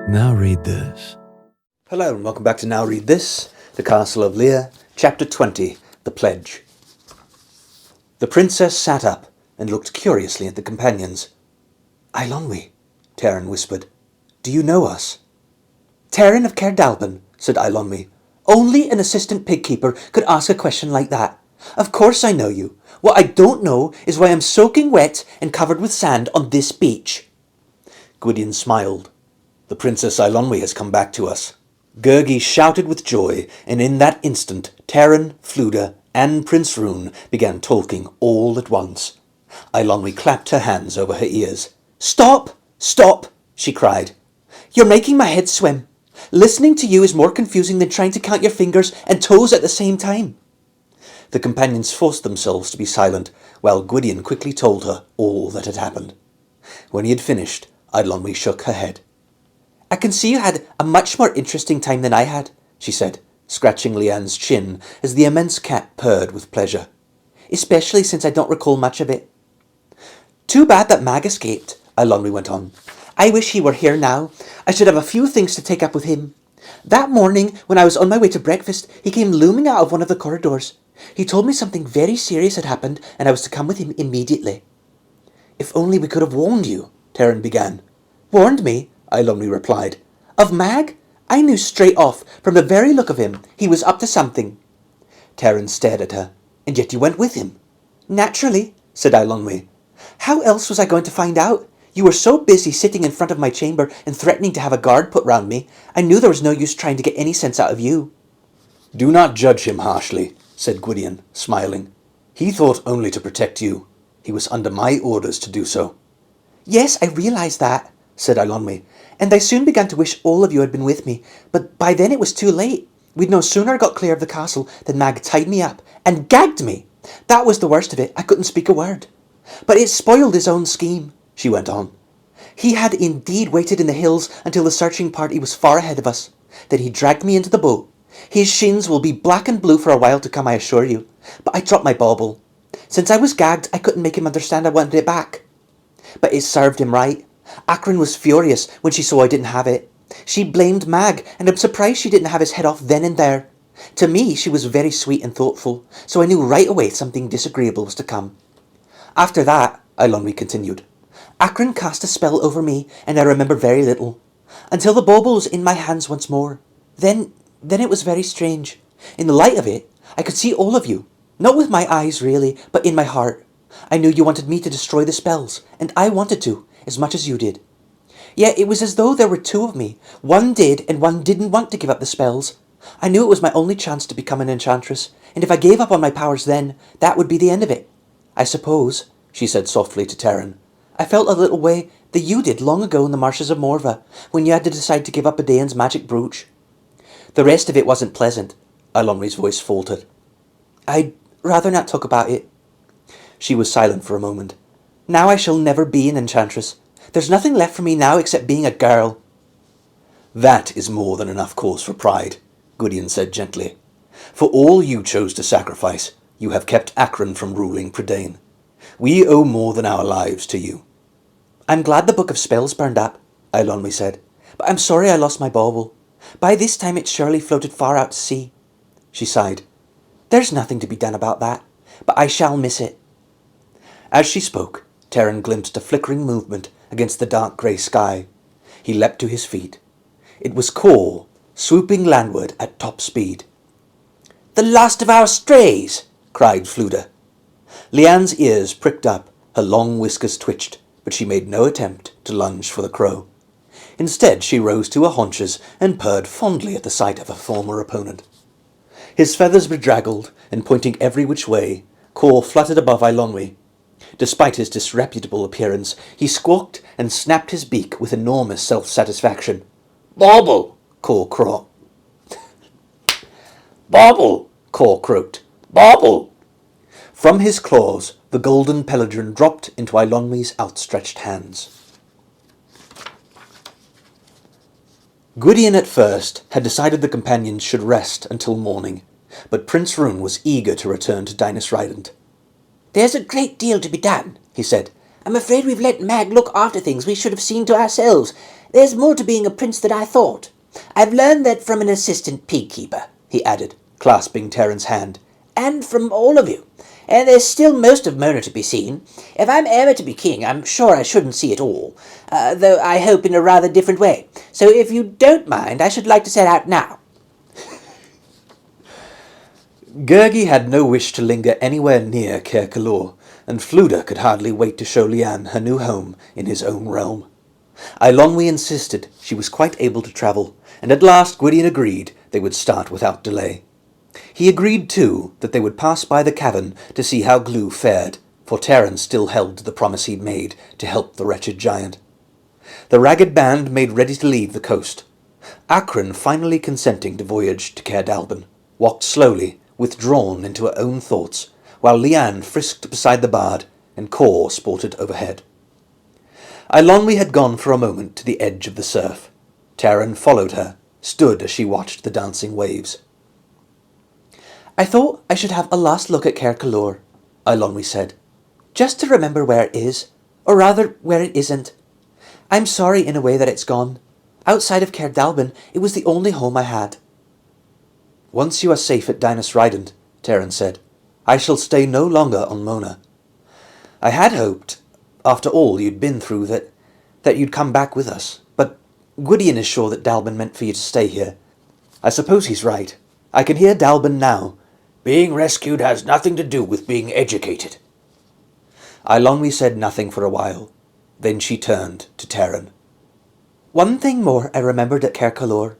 Now read this. Hello and welcome back to Now Read This, the Castle of Llyr, Chapter 20, The Pledge. The princess sat up and looked curiously at the companions. "Eilonwy," Taran whispered. "Do you know us?" "Taran of Caerdalban," said Eilonwy. "Only an assistant pig-keeper could ask a question like that. Of course I know you. What I don't know is why I'm soaking wet and covered with sand on this beach." Gwydion smiled. "The Princess Eilonwy has come back to us." Gurgi shouted with joy, and in that instant Taran, Fluda, and Prince Rune began talking all at once. Eilonwy clapped her hands over her ears. "Stop! Stop!" she cried. "You're making my head swim. Listening to you is more confusing than trying to count your fingers and toes at the same time." The companions forced themselves to be silent, while Gwydion quickly told her all that had happened. When he had finished, Eilonwy shook her head. "I can see you had a much more interesting time than I had," she said, scratching Leanne's chin as the immense cat purred with pleasure. "Especially since I don't recall much of it." "Too bad that Mag escaped," Eilonwy went on. "I wish he were here now. I should have a few things to take up with him. That morning, when I was on my way to breakfast, he came looming out of one of the corridors. He told me something very serious had happened, and I was to come with him immediately." "If only we could have warned you," Taran began. "Warned me?" Eilonwy replied. "Of Mag? I knew straight off, from the very look of him, he was up to something." Taran stared at her. "And yet you went with him?" "Naturally," said Eilonwy. "How else was I going to find out? You were so busy sitting in front of my chamber and threatening to have a guard put round me, I knew there was no use trying to get any sense out of you." "Do not judge him harshly," said Gwydion, smiling. "He thought only to protect you. He was under my orders to do so." "Yes, I realised that," said Eilonwy, "and I soon began to wish all of you had been with me, but by then it was too late. We'd no sooner got clear of the castle than Mag tied me up and gagged me. That was the worst of it. I couldn't speak a word. But it spoiled his own scheme," she went on. "He had indeed waited in the hills until the searching party was far ahead of us. Then he dragged me into the boat. His shins will be black and blue for a while to come, I assure you. But I dropped my bauble. Since I was gagged, I couldn't make him understand I wanted it back. But it served him right. Acren was furious when she saw I didn't have it. She blamed Mag, and I'm surprised she didn't have his head off then and there. To me, she was very sweet and thoughtful, so I knew right away something disagreeable was to come. After that," Eilonwy continued, "Acren cast a spell over me, and I remember very little, until the bauble was in my hands once more. Then it was very strange. In the light of it, I could see all of you, not with my eyes really, but in my heart. I knew you wanted me to destroy the spells, and I wanted to, as much as you did. Yet it was as though there were two of me. One did, and one didn't want to give up the spells. I knew it was my only chance to become an enchantress, and if I gave up on my powers then, that would be the end of it. I suppose," she said softly to Taran, "I felt a little way that you did long ago in the marshes of Morva, when you had to decide to give up Prydain's magic brooch. The rest of it wasn't pleasant." Eilonwy's voice faltered. "I'd rather not talk about it." She was silent for a moment. "Now I shall never be an enchantress. There's nothing left for me now except being a girl." "That is more than enough cause for pride," Gwydion said gently. "For all you chose to sacrifice, you have kept Acren from ruling Prydain. We owe more than our lives to you." "I'm glad the Book of Spells burned up," Eilonwy said, "but I'm sorry I lost my bauble. By this time it surely floated far out to sea." She sighed. "There's nothing to be done about that, but I shall miss it." As she spoke, Taran glimpsed a flickering movement against the dark grey sky. He leapt to his feet. It was Cor, swooping landward at top speed. "The last of our strays!" cried Fluda. Leanne's ears pricked up, her long whiskers twitched, but she made no attempt to lunge for the crow. Instead, she rose to her haunches and purred fondly at the sight of her former opponent. His feathers bedraggled, and pointing every which way, Cor fluttered above Eilonwy. Despite his disreputable appearance, he squawked and snapped his beak with enormous self-satisfaction. "Bauble!" Cor croaked. "Bauble!" Cor croaked. "Bauble!" From his claws, the golden peladron dropped into Eilonwy's outstretched hands. Gwydion at first had decided the companions should rest until morning, but Prince Rune was eager to return to Dinas Rhydant. "There's a great deal to be done," he said. "I'm afraid we've let Mag look after things we should have seen to ourselves. There's more to being a prince than I thought. I've learned that from an assistant pig-keeper," he added, clasping Terran's hand, "and from all of you. And there's still most of Mona to be seen. If I'm ever to be king, I'm sure I shouldn't see it all, though I hope in a rather different way. So if you don't mind, I should like to set out now." Gurgi had no wish to linger anywhere near Cair Calor, and Fluda could hardly wait to show Leanne her new home in his own realm. Eilonwy insisted she was quite able to travel, and at last Gwydion agreed they would start without delay. He agreed, too, that they would pass by the cavern to see how Glue fared, for Terran still held to the promise he'd made to help the wretched giant. The ragged band made ready to leave the coast. Akron, finally consenting to voyage to Cair Dalban, walked slowly, withdrawn into her own thoughts, while Leanne frisked beside the bard and Cor sported overhead. Eilonwy had gone for a moment to the edge of the surf. Terran followed her, stood as she watched the dancing waves. "I thought I should have a last look at Cair Calor," Eilonwy said, "just to remember where it is, or rather where it isn't. I'm sorry in a way that it's gone. Outside of Cair Dalban, it was the only home I had." "Once you are safe at Dinas Rhydant," Terran said, "I shall stay no longer on Mona. I had hoped, after all you'd been through, that you'd come back with us, but Gwydion is sure that Dalban meant for you to stay here. I suppose he's right. I can hear Dalban now. Being rescued has nothing to do with being educated." Eilonwy said nothing for a while. Then she turned to Terran. "One thing more I remembered at Cair Calor.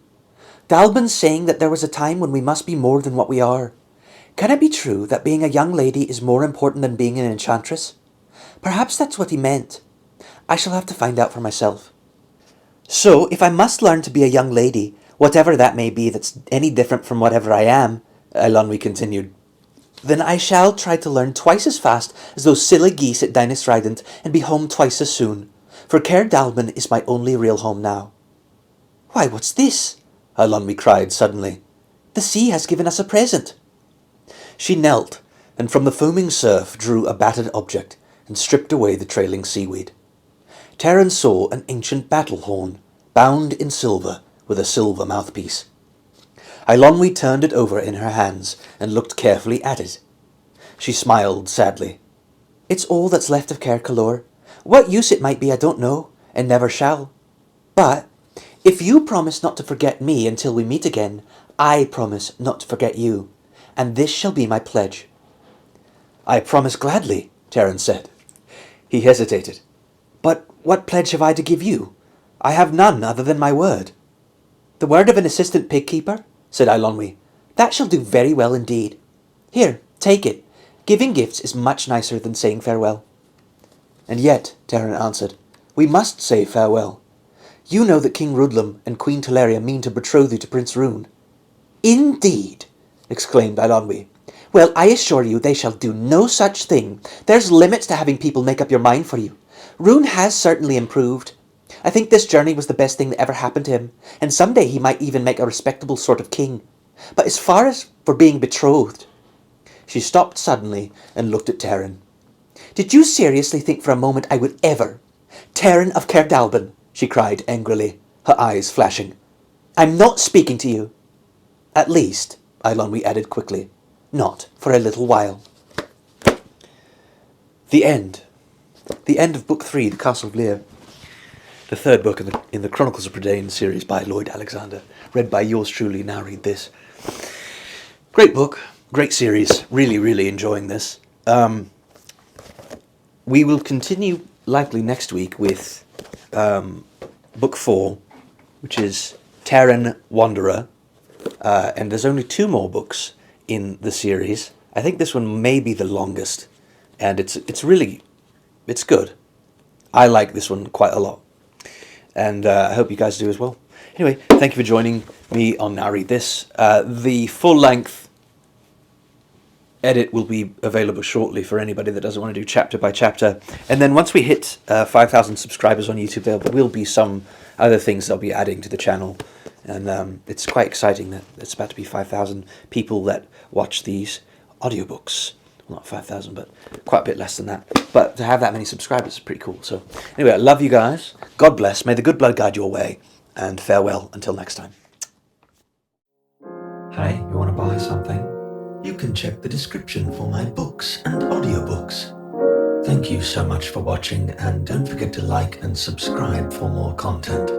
Dalban saying that there was a time when we must be more than what we are. Can it be true that being a young lady is more important than being an enchantress? Perhaps that's what he meant. I shall have to find out for myself. So, if I must learn to be a young lady, whatever that may be that's any different from whatever I am," Eilonwy continued, "then I shall try to learn twice as fast as those silly geese at Dinas Rhydant and be home twice as soon, for Cair Dalban is my only real home now." "Why, what's this?" Eilonwy cried suddenly. "The sea has given us a present." She knelt, and from the foaming surf drew a battered object and stripped away the trailing seaweed. Terran saw an ancient battle horn, bound in silver with a silver mouthpiece. Eilonwy turned it over in her hands and looked carefully at it. She smiled sadly. "It's all that's left of Cair Calor. What use it might be I don't know, and never shall. But if you promise not to forget me until we meet again, I promise not to forget you, and this shall be my pledge." "I promise gladly," Terran said. He hesitated. "But what pledge have I to give you? I have none other than my word." "The word of an assistant pig-keeper," said Eilonwy. "That shall do very well indeed. Here, take it. Giving gifts is much nicer than saying farewell." "And yet," Terran answered, "we must say farewell. You know that King Rudlam and Queen Teleria mean to betroth you to Prince Rune." "Indeed!" exclaimed Eilonwy. "Well, I assure you they shall do no such thing. There's limits to having people make up your mind for you. Rune has certainly improved. I think this journey was the best thing that ever happened to him, and someday he might even make a respectable sort of king. But as far as for being betrothed—" She stopped suddenly and looked at Terran. "Did you seriously think for a moment I would ever— Terran of Cair Dalban," she cried angrily, her eyes flashing. "I'm not speaking to you." "At least," Eilonwy added quickly, "not for a little while." The end. The end of Book 3, The Castle of Llyr. The third book in the Chronicles of Prydain series by Lloyd Alexander. Read by yours truly, Now Read This. Great book, great series. Really, really enjoying this. We will continue likely next week with Book 4, which is Terran Wanderer. And there's only 2 more books in the series. I think this one may be the longest, and it's good. I like this one quite a lot, and I hope you guys do as well. Anyway, thank you for joining me on Now Read This. The full-length edit will be available shortly for anybody that doesn't want to do chapter by chapter. And then once we hit 5,000 subscribers on YouTube, there will be some other things I'll be adding to the channel. And it's quite exciting that it's about to be 5,000 people that watch these audiobooks, not 5,000, but quite a bit less than that. But to have that many subscribers is pretty cool. So anyway, I love you guys. God bless. May the good blood guide your way. And farewell until next time. Hey, you want to buy something? You can check the description for my books and audiobooks. Thank you so much for watching, and don't forget to like and subscribe for more content.